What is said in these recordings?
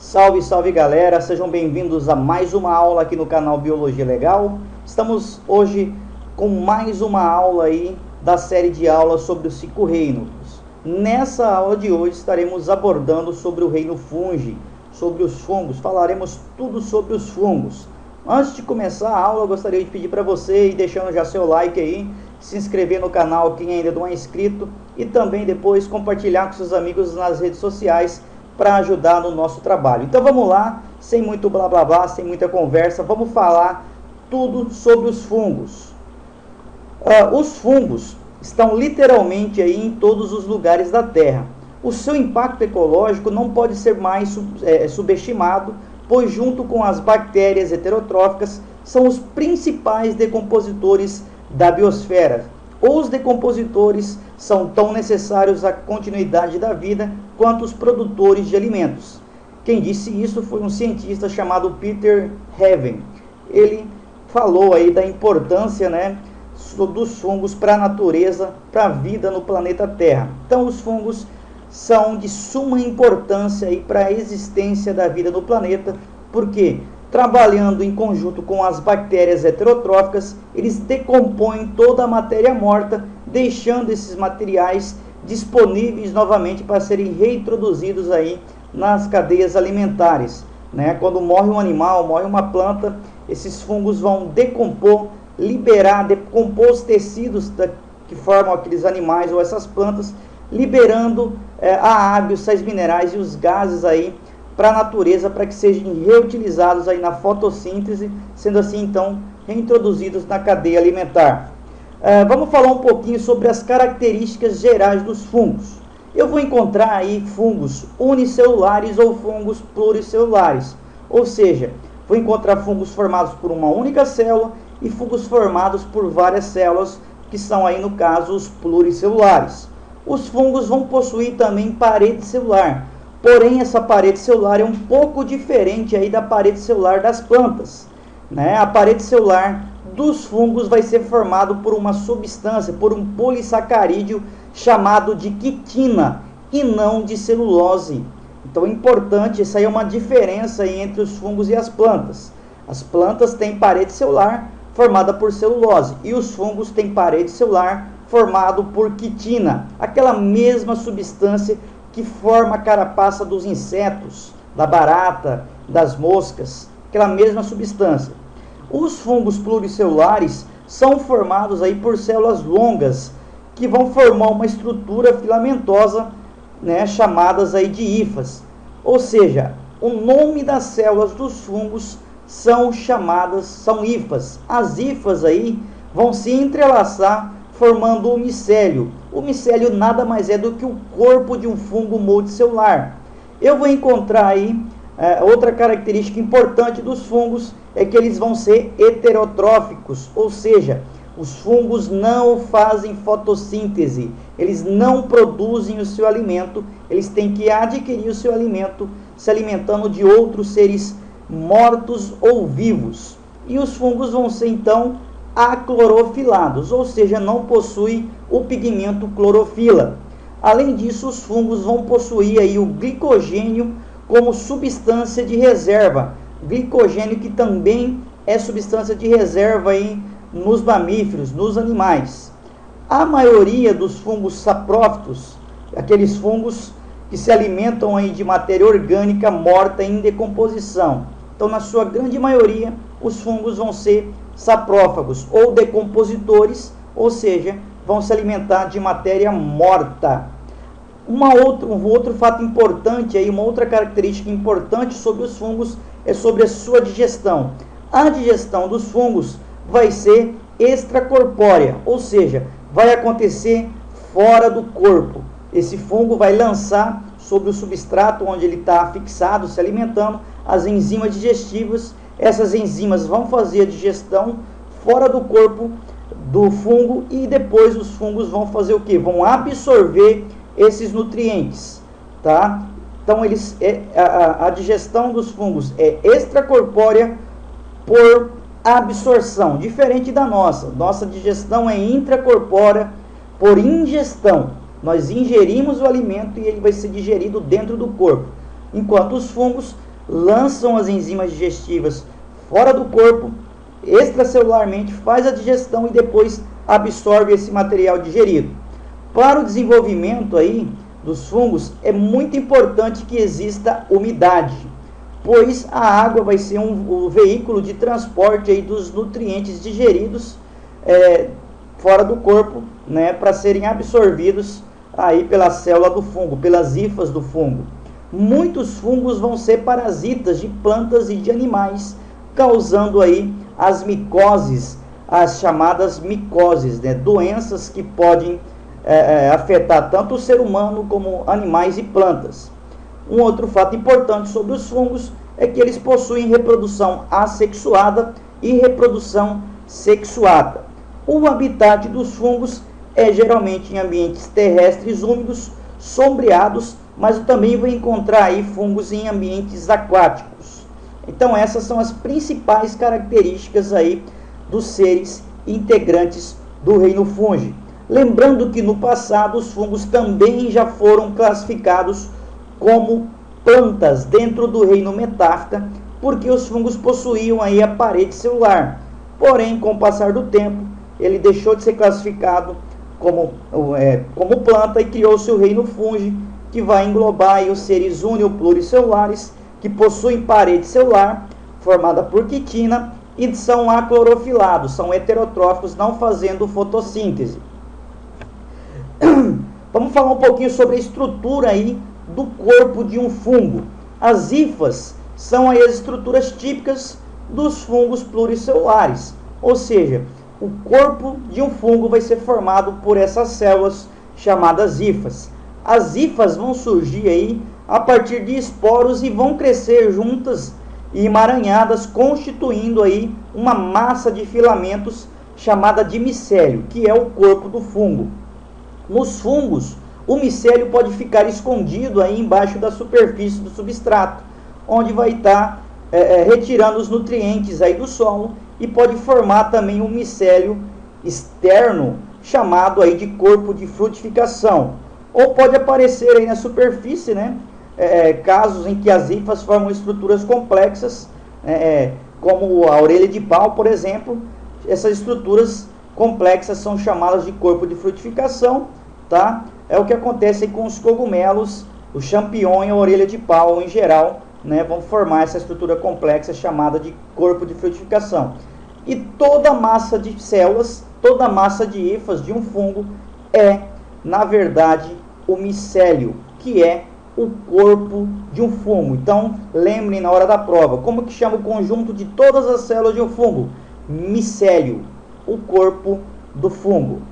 Salve, salve galera, sejam bem-vindos a mais uma aula aqui no canal Biologia Legal. Estamos hoje com mais uma aula aí da série de aulas sobre os 5 reinos. Nessa aula de hoje estaremos abordando sobre o reino fungi, sobre os fungos, falaremos tudo sobre os fungos. Antes de começar a aula, eu gostaria de pedir para você ir deixando já seu like aí, se inscrever no canal quem ainda não é inscrito e também depois compartilhar com seus amigos nas redes sociais para ajudar no nosso trabalho. Então vamos lá, sem muito blá blá blá, sem muita conversa, vamos falar tudo sobre os fungos. Os fungos estão literalmente aí em todos os lugares da Terra. O seu impacto ecológico não pode ser mais subestimado, pois junto com as bactérias heterotróficas são os principais decompositores da biosfera. Os decompositores são tão necessários à continuidade da vida quanto os produtores de alimentos. Quem disse isso foi um cientista chamado Peter Haven. Ele falou aí da importância, dos fungos para a natureza, para a vida no planeta Terra. Então os fungos são de suma importância para a existência da vida no planeta, porque trabalhando em conjunto com as bactérias heterotróficas, eles decompõem toda a matéria morta, deixando esses materiais disponíveis novamente para serem reintroduzidos aí nas cadeias alimentares. Quando morre um animal, morre uma planta, esses fungos vão decompor, decompor os tecidos que formam aqueles animais ou essas plantas, liberando a água, os sais minerais e os gases aí para a natureza, para que sejam reutilizados aí na fotossíntese, sendo assim então reintroduzidos na cadeia alimentar. Vamos falar um pouquinho sobre as características gerais dos fungos. Eu vou encontrar aí fungos unicelulares ou fungos pluricelulares, ou seja, vou encontrar fungos formados por uma única célula e fungos formados por várias células, que são aí no caso os pluricelulares. Os fungos vão possuir também parede celular, porém essa parede celular é um pouco diferente aí da parede celular das plantas. A parede celular dos fungos vai ser formado por uma substância, por um polissacarídeo chamado de quitina e não de celulose. Então é importante, essa aí é uma diferença aí entre os fungos e as plantas. As plantas têm parede celular formada por celulose e os fungos têm parede celular formado por quitina, aquela mesma substância que forma a carapaça dos insetos, da barata, das moscas, aquela mesma substância. Os fungos pluricelulares são formados aí por células longas, que vão formar uma estrutura filamentosa, chamadas aí de hifas. Ou seja, o nome das células dos fungos são hifas. As hifas aí vão se entrelaçar formando o micélio. O micélio nada mais é do que o corpo de um fungo multicelular. Eu vou encontrar aí outra característica importante dos fungos, é que eles vão ser heterotróficos, ou seja, os fungos não fazem fotossíntese, eles não produzem o seu alimento, eles têm que adquirir o seu alimento se alimentando de outros seres mortos ou vivos. E os fungos vão ser então aclorofilados, ou seja, não possuem o pigmento clorofila. Além disso, os fungos vão possuir aí o glicogênio como substância de reserva, glicogênio que também é substância de reserva aí nos mamíferos, nos animais. A maioria dos fungos saprófitos, aqueles fungos que se alimentam aí de matéria orgânica morta em decomposição. Então, na sua grande maioria, os fungos vão ser saprófagos ou decompositores, ou seja, vão se alimentar de matéria morta. Um outro fato importante, aí, uma outra característica importante sobre os fungos é sobre a sua digestão. A digestão dos fungos vai ser extracorpórea, ou seja, vai acontecer fora do corpo. Esse fungo vai lançar sobre o substrato onde ele está fixado, se alimentando, as enzimas digestivas. Essas enzimas vão fazer a digestão fora do corpo do fungo e depois os fungos vão fazer o quê? Vão absorver esses nutrientes, tá? Então a digestão dos fungos é extracorpórea por absorção, diferente da nossa. Nossa digestão é intracorpórea por ingestão. Nós ingerimos o alimento e ele vai ser digerido dentro do corpo. Enquanto os fungos lançam as enzimas digestivas fora do corpo, extracelularmente, faz a digestão e depois absorve esse material digerido. Para o desenvolvimento aí dos fungos, é muito importante que exista umidade, pois a água vai ser o veículo de transporte aí dos nutrientes digeridos fora do corpo, né, para serem absorvidos aí pela célula do fungo, pelas hifas do fungo. Muitos fungos vão ser parasitas de plantas e de animais, causando aí as micoses, as chamadas micoses, né, doenças que podem afetar tanto o ser humano como animais e plantas. Um outro fato importante sobre os fungos é que eles possuem reprodução assexuada e reprodução sexuada. O habitat dos fungos é geralmente em ambientes terrestres úmidos, sombreados, mas também vai encontrar aí fungos em ambientes aquáticos. Então essas são as principais características aí dos seres integrantes do reino fúngico. Lembrando que no passado os fungos também já foram classificados como plantas dentro do reino metáfita, porque os fungos possuíam aí a parede celular. Porém, com o passar do tempo, ele deixou de ser classificado como planta e criou-se o reino fúngico, que vai englobar aí os seres uni- ou pluricelulares, que possuem parede celular formada por quitina e são aclorofilados, são heterotróficos, não fazendo fotossíntese. Vamos falar um pouquinho sobre a estrutura aí do corpo de um fungo. As hifas são aí as estruturas típicas dos fungos pluricelulares, ou seja, o corpo de um fungo vai ser formado por essas células chamadas hifas. As hifas vão surgir aí a partir de esporos e vão crescer juntas e emaranhadas, constituindo aí uma massa de filamentos chamada de micélio, que é o corpo do fungo. Nos fungos, o micélio pode ficar escondido aí embaixo da superfície do substrato, onde vai estar retirando os nutrientes aí do solo, e pode formar também um micélio externo, chamado aí de corpo de frutificação. Ou pode aparecer aí na superfície, né, casos em que as hifas formam estruturas complexas, como a orelha de pau, por exemplo. Essas estruturas complexas são chamadas de corpo de frutificação, tá? É o que acontece com os cogumelos, o champignon e a orelha de pau em geral, né, vão formar essa estrutura complexa chamada de corpo de frutificação. E toda a massa de células, toda a massa de hifas de um fungo é, na verdade, o micélio, que é o corpo de um fungo. Então, lembrem na hora da prova, como que chama o conjunto de todas as células de um fungo? Micélio, o corpo do fungo.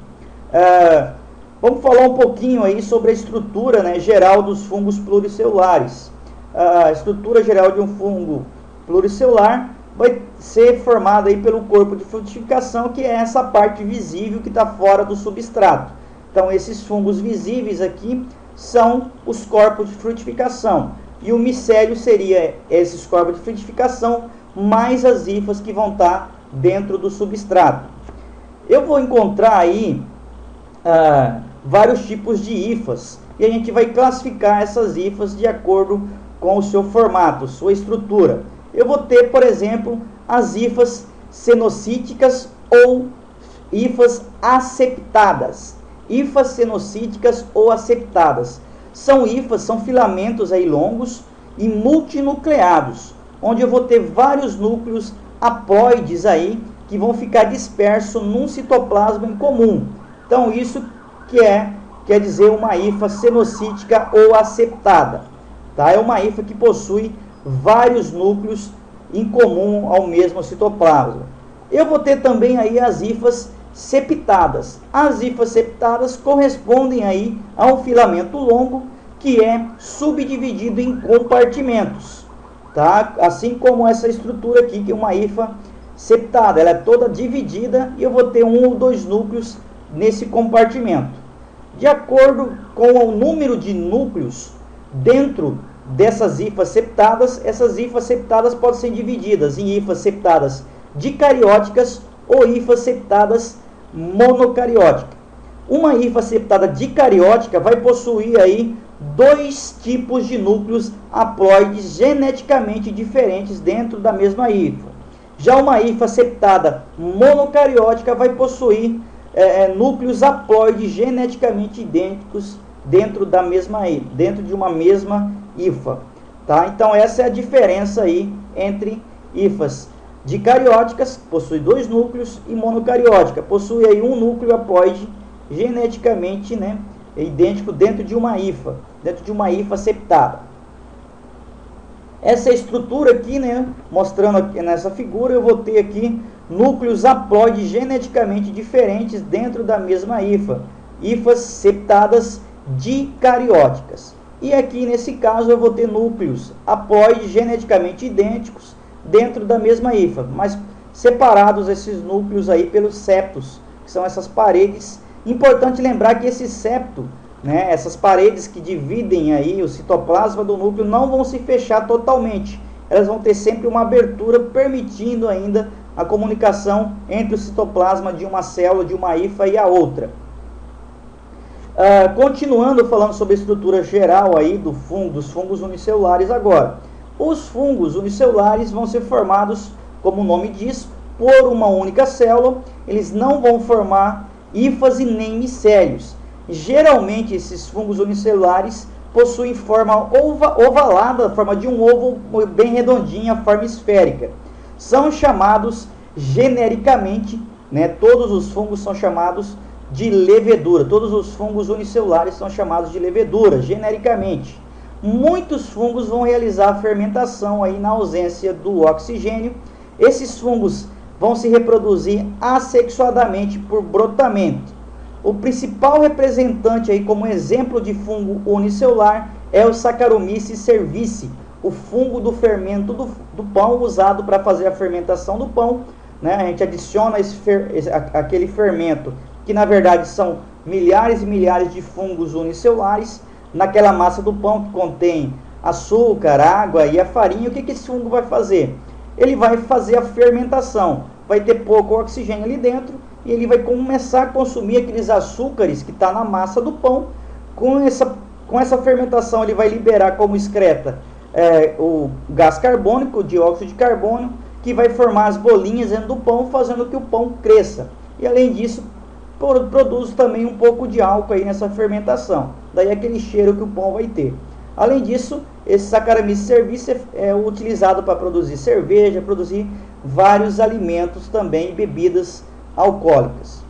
Vamos falar um pouquinho aí sobre a estrutura, né, geral dos fungos pluricelulares. A estrutura geral de um fungo pluricelular vai ser formada aí pelo corpo de frutificação, que é essa parte visível que está fora do substrato. Então, esses fungos visíveis aqui são os corpos de frutificação. E o micélio seria esses corpos de frutificação, mais as hifas que vão estar dentro do substrato. Eu vou encontrar aí vários tipos de hifas, e a gente vai classificar essas hifas de acordo com o seu formato, sua estrutura. Eu vou ter, por exemplo, as hifas cenocíticas ou hifas aseptadas. Hifas cenocíticas ou aseptadas são hifas, são filamentos aí longos e multinucleados, onde eu vou ter vários núcleos haploides aí que vão ficar dispersos num citoplasma em comum. Então isso quer dizer uma hifa cenocítica ou aseptada, tá? É uma hifa que possui vários núcleos em comum ao mesmo citoplasma. Eu vou ter também aí as hifas septadas. As hifas septadas correspondem aí a um filamento longo que é subdividido em compartimentos, tá? Assim como essa estrutura aqui, que é uma hifa septada, ela é toda dividida e eu vou ter um ou dois núcleos nesse compartimento. De acordo com o número de núcleos dentro dessas hifas septadas, essas hifas septadas podem ser divididas em hifas septadas dicarióticas ou hifas septadas monocarióticas. Uma hifa septada dicariótica vai possuir aí dois tipos de núcleos haploides geneticamente diferentes dentro da mesma hifa. Já uma hifa septada monocariótica vai possuir núcleos haploides geneticamente idênticos dentro de uma mesma hifa, tá? Então essa é a diferença aí entre hifas dicarióticas, possui dois núcleos, e monocariótica, possui aí um núcleo haploide geneticamente, né, idêntico dentro de uma hifa septada. Essa estrutura aqui, né, mostrando aqui nessa figura, eu vou ter aqui núcleos haploides geneticamente diferentes dentro da mesma hifa, hifas septadas dicarióticas. E aqui nesse caso eu vou ter núcleos haploides geneticamente idênticos dentro da mesma hifa, mas separados esses núcleos aí pelos septos, que são essas paredes. Importante lembrar que esse septo, né, essas paredes que dividem aí o citoplasma do núcleo, não vão se fechar totalmente. Elas vão ter sempre uma abertura, permitindo ainda a comunicação entre o citoplasma de uma célula, de uma hifa e a outra. Continuando falando sobre a estrutura geral aí dos fungos unicelulares agora. Os fungos unicelulares vão ser formados, como o nome diz, por uma única célula. Eles não vão formar hifas e nem micélios. Geralmente esses fungos unicelulares possuem forma ovalada, forma de um ovo bem redondinha, forma esférica. São chamados genericamente, né, todos os fungos são chamados de levedura. Todos os fungos unicelulares são chamados de levedura, genericamente. Muitos fungos vão realizar a fermentação aí na ausência do oxigênio. Esses fungos vão se reproduzir assexuadamente por brotamento. O principal representante aí como exemplo de fungo unicelular é o Saccharomyces cerevisiae, o fungo do fermento do pão, usado para fazer a fermentação do pão, né? A gente adiciona aquele fermento, que na verdade são milhares e milhares de fungos unicelulares, naquela massa do pão que contém açúcar, água e a farinha. O que esse fungo vai fazer? Ele vai fazer a fermentação, vai ter pouco oxigênio ali dentro, e ele vai começar a consumir aqueles açúcares que está na massa do pão. Com essa fermentação ele vai liberar como excreta o gás carbônico, o dióxido de carbono, que vai formar as bolinhas dentro do pão, fazendo que o pão cresça. E além disso, produz também um pouco de álcool aí nessa fermentação. Daí aquele cheiro que o pão vai ter. Além disso, esse Saccharomyces cerevisiae é utilizado para produzir cerveja, produzir vários alimentos também, bebidas alcoólicas.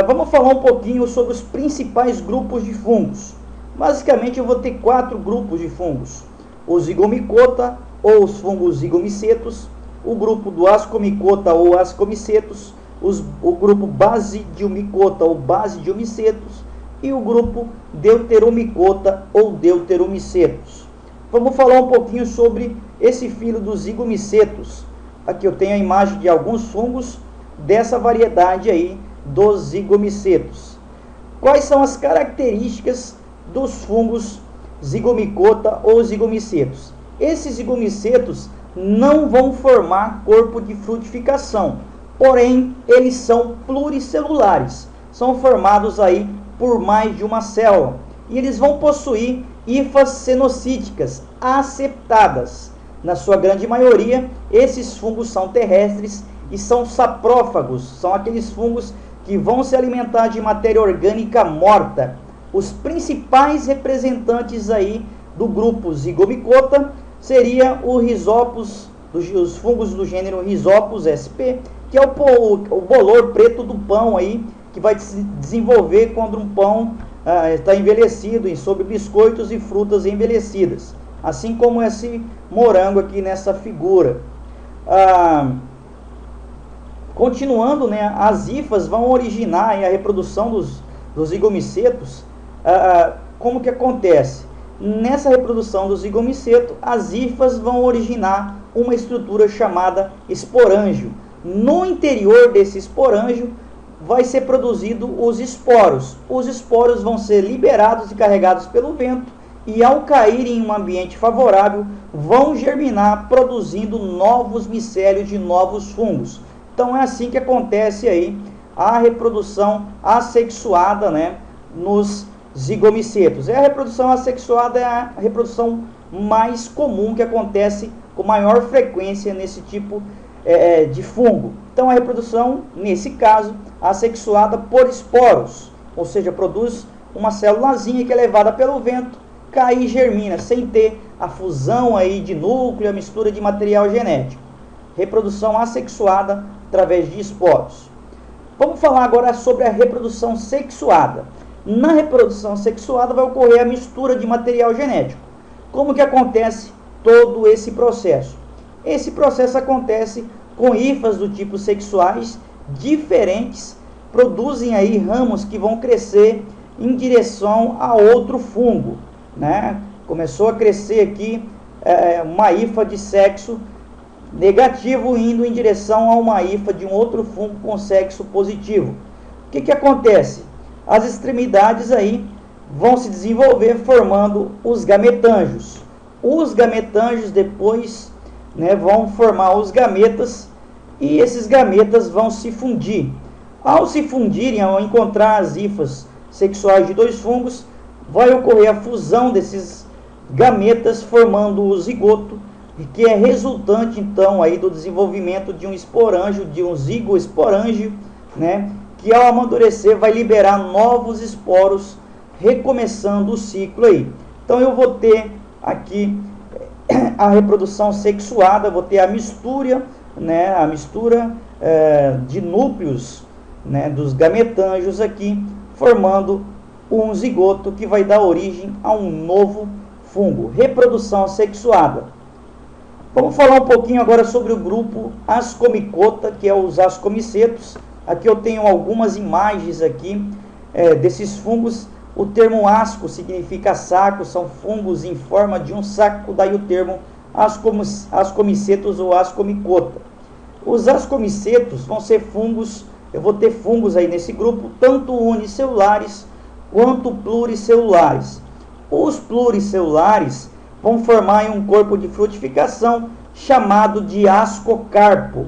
Vamos falar um pouquinho sobre os principais grupos de fungos. Basicamente eu vou ter 4 grupos de fungos: o Zygomicota ou os fungos zigomicetos, o grupo do Ascomicota ou Ascomicetos, o grupo Basidiomicota ou Basidiomicetos e o grupo Deuteromicota ou Deuteromicetos. Vamos falar um pouquinho sobre esse filho dos zigomicetos. Aqui eu tenho a imagem de alguns fungos dessa variedade aí dos zigomicetos. Quais são as características dos fungos Zygomicota ou zigomicetos? Esses zigomicetos não vão formar corpo de frutificação, porém eles são pluricelulares, são formados aí por mais de uma célula, e eles vão possuir hifas cenocíticas aceptadas. Na sua grande maioria, esses fungos são terrestres e são saprófagos, são aqueles fungos que vão se alimentar de matéria orgânica morta. Os principais representantes aí do grupo Zygomicota seria o Rhizopus, os fungos do gênero Rhizopus sp, que é o bolor preto do pão aí, que vai se desenvolver quando um pão está envelhecido, sobre biscoitos e frutas envelhecidas, assim como esse morango aqui nessa figura. Continuando, né, as hifas vão originar a reprodução dos zigomicetos. Como que acontece? Nessa reprodução do zigomiceto, as hifas vão originar uma estrutura chamada esporângio. No interior desse esporângio vai ser produzido os esporos. Os esporos vão ser liberados e carregados pelo vento, e ao cair em um ambiente favorável, vão germinar, produzindo novos micélios de novos fungos. Então é assim que acontece aí a reprodução assexuada, né, nos zigomicetos. A reprodução assexuada é a reprodução mais comum, que acontece com maior frequência nesse tipo de fungo. Então a reprodução, nesse caso, assexuada por esporos, ou seja, produz uma célulazinha que é levada pelo vento, cai e germina, sem ter a fusão aí de núcleo, a mistura de material genético. Reprodução assexuada através de esporos. Vamos falar agora sobre a reprodução sexuada. Na reprodução sexuada vai ocorrer a mistura de material genético. Como que acontece todo esse processo? Esse processo acontece com hifas do tipo sexuais diferentes, produzem aí ramos que vão crescer em direção a outro fungo, né? Começou a crescer aqui uma hifa de sexo negativo indo em direção a uma hifa de um outro fungo com sexo positivo. O que acontece? As extremidades aí vão se desenvolver formando os gametângios. Os gametângios depois, né, vão formar os gametas, e esses gametas vão se fundir. Ao se fundirem, ao encontrar as hifas sexuais de dois fungos, vai ocorrer a fusão desses gametas formando o zigoto, que é resultante então aí do desenvolvimento de um esporângio, de um zigoesporângio, né, que ao amadurecer vai liberar novos esporos, recomeçando o ciclo aí. Então eu vou ter aqui a reprodução sexuada, vou ter a mistura, né, de núcleos, né, dos gametângios aqui, formando um zigoto que vai dar origem a um novo fungo. Reprodução sexuada. Vamos falar um pouquinho agora sobre o grupo Ascomicota, que é os ascomicetos. Aqui eu tenho algumas imagens aqui desses fungos. O termo asco significa saco, são fungos em forma de um saco, daí o termo ascomicetos ou ascomicota. Os ascomicetos vão ser fungos, eu vou ter fungos aí nesse grupo, tanto unicelulares quanto pluricelulares. Os pluricelulares vão formar um corpo de frutificação chamado de ascocarpo.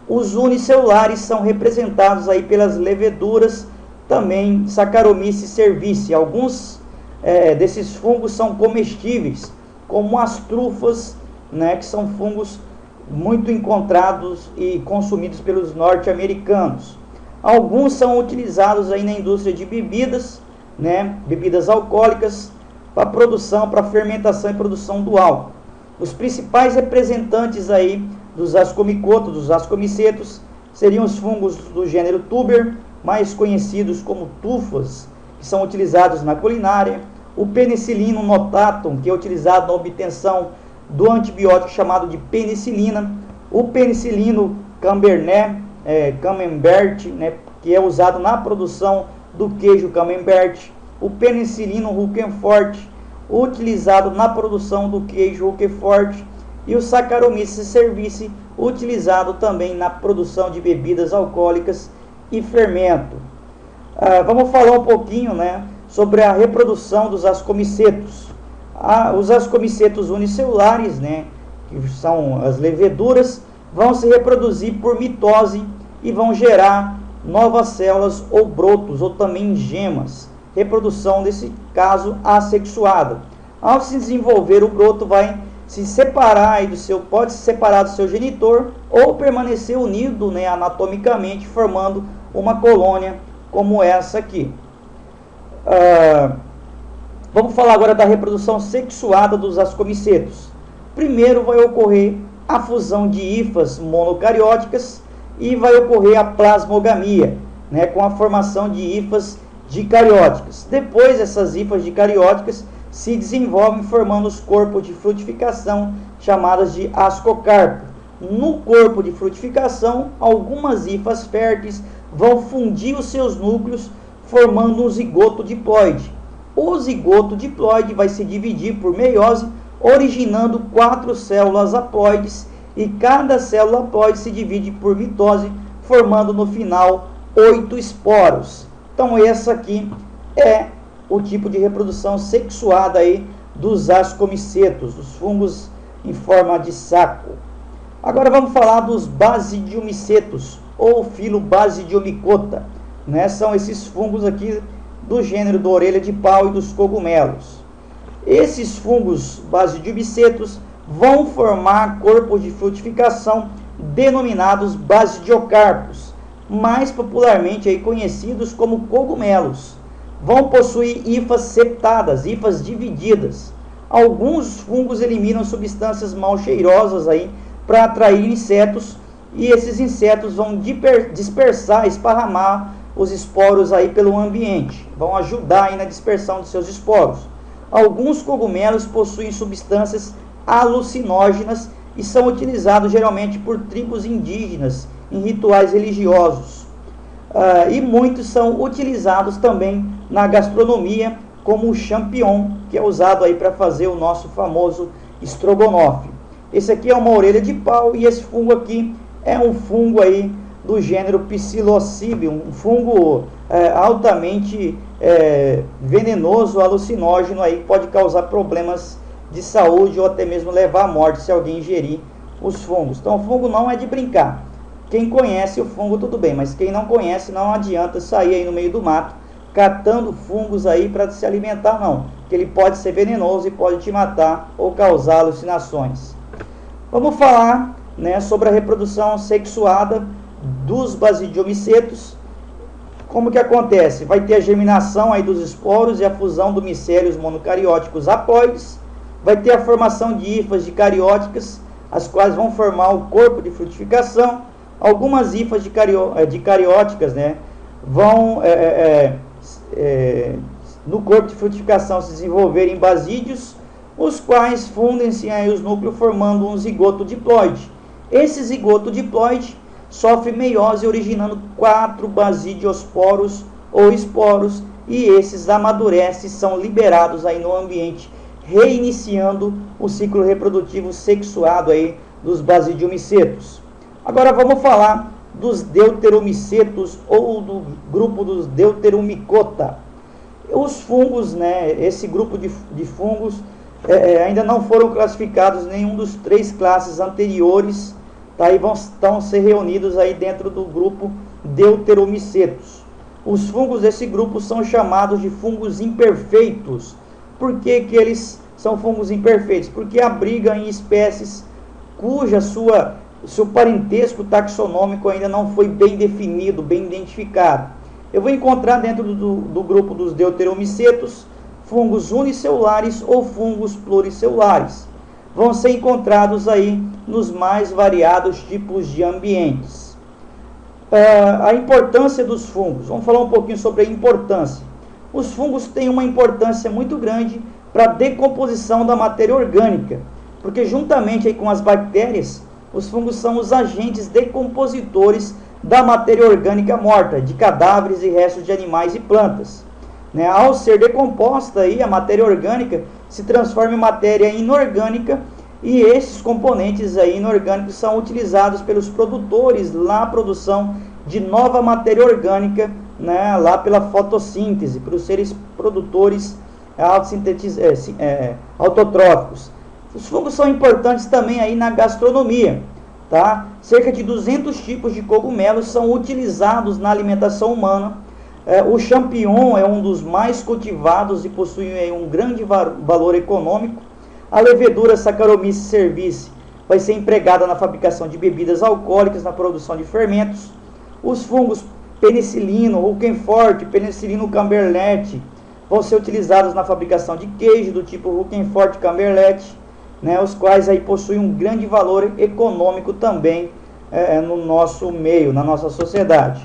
Os unicelulares são representados aí pelas leveduras, também Saccharomyces cerevisiae. Alguns desses fungos são comestíveis, como as trufas, né, que são fungos muito encontrados e consumidos pelos norte-americanos. Alguns são utilizados aí na indústria de bebidas, né, bebidas alcoólicas, para produção, para fermentação e produção do álcool. Os principais representantes aí dos ascomicotos, dos ascomicetos, seriam os fungos do gênero Tuber, mais conhecidos como tufas, que são utilizados na culinária, o penicillinum notatum, que é utilizado na obtenção do antibiótico chamado de penicilina, o penicilino camembert, né, que é usado na produção do queijo camembert, o penicilino Roquefort, utilizado na produção do queijo Roquefort, e o Saccharomyces cerevisiae, utilizado também na produção de bebidas alcoólicas e fermento. Vamos falar um pouquinho, né, sobre a reprodução dos ascomicetos. Os ascomicetos unicelulares, né, que são as leveduras, vão se reproduzir por mitose e vão gerar novas células ou brotos, ou também gemas. Reprodução, nesse caso, assexuada. Ao se desenvolver, o broto vai se separar pode se separar do seu genitor ou permanecer unido, né, anatomicamente, formando uma colônia como essa aqui. Vamos falar agora da reprodução sexuada dos ascomicetos. Primeiro vai ocorrer a fusão de hifas monocarióticas e vai ocorrer a plasmogamia, né, com a formação de hifas dicarióticas. Depois, essas hifas dicarióticas se desenvolvem formando os corpos de frutificação chamadas de ascocarpo. No corpo de frutificação, algumas hifas férteis vão fundir os seus núcleos formando um zigoto diploide. O zigoto diploide vai se dividir por meiose, originando 4 células haploides, e cada célula haploide se divide por mitose, formando no final 8 esporos. Então essa aqui é o tipo de reprodução sexuada aí dos ascomicetos, dos fungos em forma de saco. Agora vamos falar dos basidiomicetos, ou filo Basidiomicota, né? São esses fungos aqui do gênero do orelha de pau e dos cogumelos. Esses fungos basidiomicetos vão formar corpos de frutificação denominados basidiocarpos, mais popularmente aí conhecidos como cogumelos. Vão possuir hifas septadas, hifas divididas. Alguns fungos eliminam substâncias mal cheirosas aí para atrair insetos, e esses insetos vão dispersar, esparramar os esporos aí pelo ambiente, vão ajudar aí na dispersão de seus esporos. Alguns cogumelos possuem substâncias alucinógenas e são utilizados geralmente por tribos indígenas em rituais religiosos. E muitos são utilizados também na gastronomia, como o champignon, que é usado aí para fazer o nosso famoso estrogonofe. Esse aqui é uma orelha de pau, e esse fungo aqui é um fungo aí do gênero Psilocybium, um fungo altamente venenoso, alucinógeno, aí, que pode causar problemas de saúde ou até mesmo levar à morte se alguém ingerir os fungos. Então o fungo não é de brincar. Quem conhece o fungo tudo bem, mas quem não conhece não adianta sair aí no meio do mato catando fungos aí para se alimentar, não, que ele pode ser venenoso e pode te matar ou causar alucinações. Vamos falar, né, sobre a reprodução sexuada dos basidiomicetos. Como que acontece? Vai ter a germinação aí dos esporos e a fusão dos micélios monocarióticos haploides. Vai ter a formação de hifas dicarióticas, as quais vão formar o corpo de frutificação. Algumas hifas dicarióticas, né, vão no corpo de frutificação se desenvolver em basídeos, os quais fundem-se aí os núcleos formando um zigoto diploide. Esse zigoto diploide sofre meiose originando 4 basidiosporos ou esporos, e esses amadurecem e são liberados aí no ambiente, reiniciando o ciclo reprodutivo sexuado aí dos basidiomicetos. Agora vamos falar dos deuteromicetos ou do grupo dos deuteromicota. Os fungos, né, esse grupo de fungos ainda não foram classificados em nenhum dos 3 classes anteriores, tá? E estão ser reunidos aí dentro do grupo deuteromicetos. Os fungos desse grupo são chamados de fungos imperfeitos. Por que que eles são fungos imperfeitos? Porque abrigam em espécies cuja seu parentesco taxonômico ainda não foi bem definido, bem identificado. Eu vou encontrar dentro do grupo dos deuteromicetos fungos unicelulares ou fungos pluricelulares. Vão ser encontrados aí nos mais variados tipos de ambientes. A importância dos fungos. Vamos falar um pouquinho sobre a importância. Os fungos têm uma importância muito grande para a decomposição da matéria orgânica, porque juntamente aí com as bactérias, os fungos são os agentes decompositores da matéria orgânica morta, de cadáveres e restos de animais e plantas. Né? Ao ser decomposta, aí, a matéria orgânica se transforma em matéria inorgânica, e esses componentes aí inorgânicos são utilizados pelos produtores na produção de nova matéria orgânica, né? Lá pela fotossíntese, pelos seres produtores autotróficos. Os fungos são importantes também aí na gastronomia, tá? Cerca de 200 tipos de cogumelos são utilizados na alimentação humana. O champignon é um dos mais cultivados e possui aí um grande valor econômico. A levedura Saccharomyces cerevisiae vai ser empregada na fabricação de bebidas alcoólicas, na produção de fermentos. Os fungos penicilino, Roquefort, penicilino camberlet vão ser utilizados na fabricação de queijo do tipo Roquefort camberlet, né, os quais aí possuem um grande valor econômico também no nosso meio, na nossa sociedade.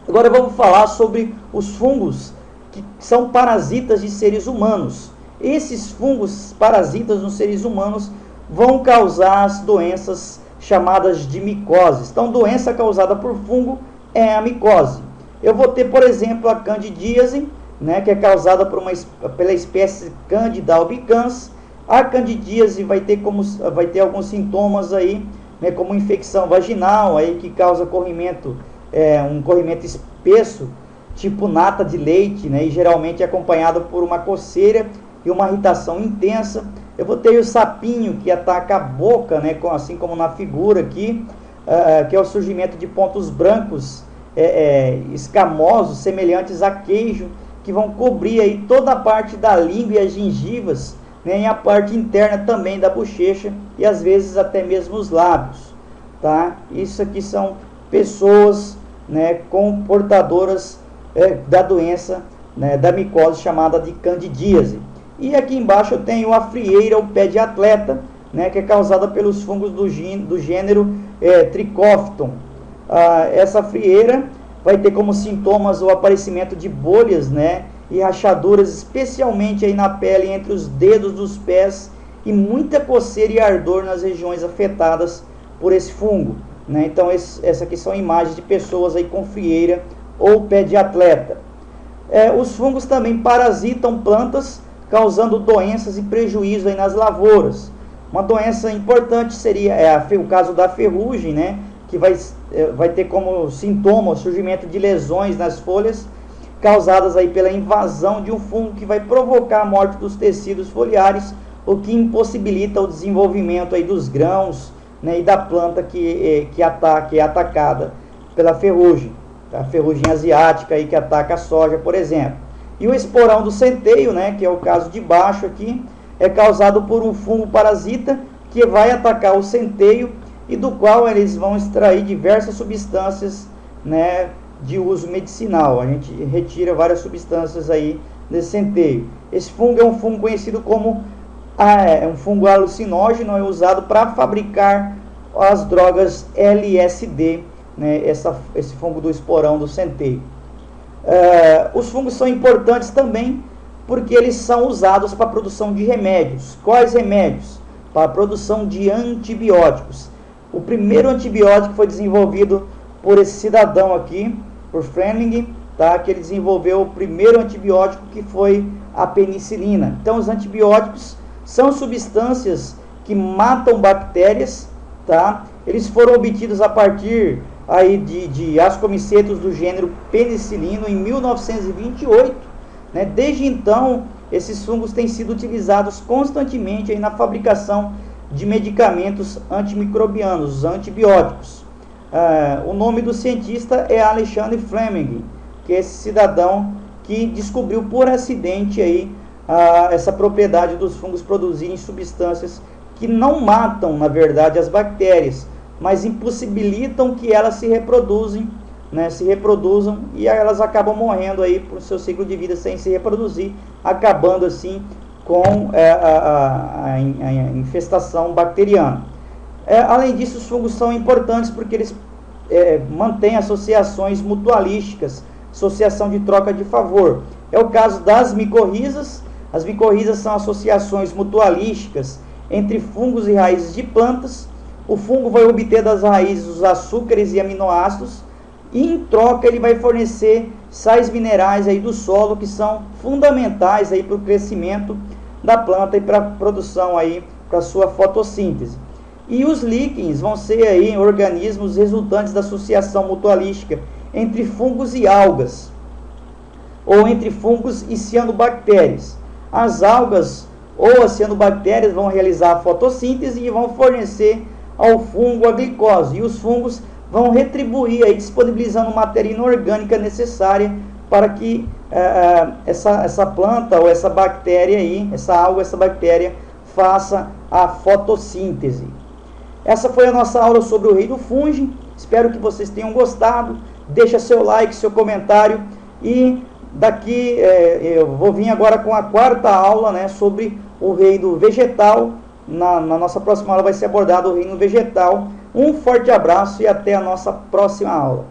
Agora vamos falar sobre os fungos que são parasitas de seres humanos. Esses fungos parasitas nos seres humanos vão causar as doenças chamadas de micoses. Então, doença causada por fungo é a micose. Eu vou ter, por exemplo, a candidíase, né, que é causada pela espécie Candida albicans. A candidíase vai ter alguns sintomas aí, né, como infecção vaginal, aí, que causa corrimento, um corrimento espesso, tipo nata de leite, né, e geralmente é acompanhado por uma coceira e uma irritação intensa. Eu vou ter o sapinho, que ataca a boca, né, assim como na figura aqui, que é o surgimento de pontos brancos escamosos, semelhantes a queijo, que vão cobrir aí toda a parte da língua e as gengivas, né, e a parte interna também da bochecha e às vezes até mesmo os lábios, tá? Isso aqui são pessoas, né, com portadoras da doença, né, da micose chamada de candidíase. E aqui embaixo eu tenho a frieira, o pé de atleta, né, que é causada pelos fungos do gênero Trichophyton. Essa frieira vai ter como sintomas o aparecimento de bolhas, né, e rachaduras, especialmente aí na pele entre os dedos dos pés, e muita coceira e ardor nas regiões afetadas por esse fungo, né? Então essa aqui são imagens de pessoas aí com frieira ou pé de atleta. Os fungos também parasitam plantas, causando doenças e prejuízo aí nas lavouras. Uma doença importante seria o caso da ferrugem, né, que vai ter como sintoma o surgimento de lesões nas folhas, causadas aí pela invasão de um fungo que vai provocar a morte dos tecidos foliares, o que impossibilita o desenvolvimento aí dos grãos, né, e da planta que é atacada pela ferrugem, a ferrugem asiática aí que ataca a soja, por exemplo. E o esporão do centeio, né, que é o caso de baixo aqui, é causado por um fungo parasita que vai atacar o centeio e do qual eles vão extrair diversas substâncias, né, de uso medicinal. A gente retira várias substâncias aí desse centeio. Esse fungo é um fungo conhecido como um fungo alucinógeno, é usado para fabricar as drogas LSD, né, esse fungo do esporão do centeio. Os fungos são importantes também porque eles são usados para a produção de remédios. Quais remédios? Para a produção de antibióticos. O primeiro antibiótico foi desenvolvido por esse cidadão aqui, por Fleming, tá? Que ele desenvolveu o primeiro antibiótico, que foi a penicilina. Então, os antibióticos são substâncias que matam bactérias, tá? Eles foram obtidos a partir aí de ascomicetos do gênero penicilino em 1928, né? Desde então, esses fungos têm sido utilizados constantemente aí na fabricação de medicamentos antimicrobianos, os antibióticos. O nome do cientista é Alexandre Fleming, que é esse cidadão que descobriu por acidente aí essa propriedade dos fungos produzirem substâncias que não matam, na verdade, as bactérias, mas impossibilitam que elas se reproduzam, né, e elas acabam morrendo aí por seu ciclo de vida sem se reproduzir, acabando assim com a infestação bacteriana. Além disso, os fungos são importantes porque eles mantêm associações mutualísticas, associação de troca de favor. É o caso das micorrizas. As micorrizas são associações mutualísticas entre fungos e raízes de plantas. O fungo vai obter das raízes os açúcares e aminoácidos, e em troca ele vai fornecer sais minerais aí do solo, que são fundamentais aí para o crescimento da planta e para a produção aí, para a sua fotossíntese. E os líquens vão ser aí organismos resultantes da associação mutualística entre fungos e algas, ou entre fungos e cianobactérias. As algas ou as cianobactérias vão realizar a fotossíntese e vão fornecer ao fungo a glicose, e os fungos vão retribuir aí, disponibilizando matéria inorgânica necessária para que essa planta ou essa bactéria aí, essa alga, essa bactéria, faça a fotossíntese. Essa foi a nossa aula sobre o rei do fungo. Espero que vocês tenham gostado. Deixa seu like, seu comentário, e daqui eu vou vir agora com a quarta aula, né, sobre o reino vegetal. Na nossa próxima aula vai ser abordado o reino vegetal. Um forte abraço e até a nossa próxima aula.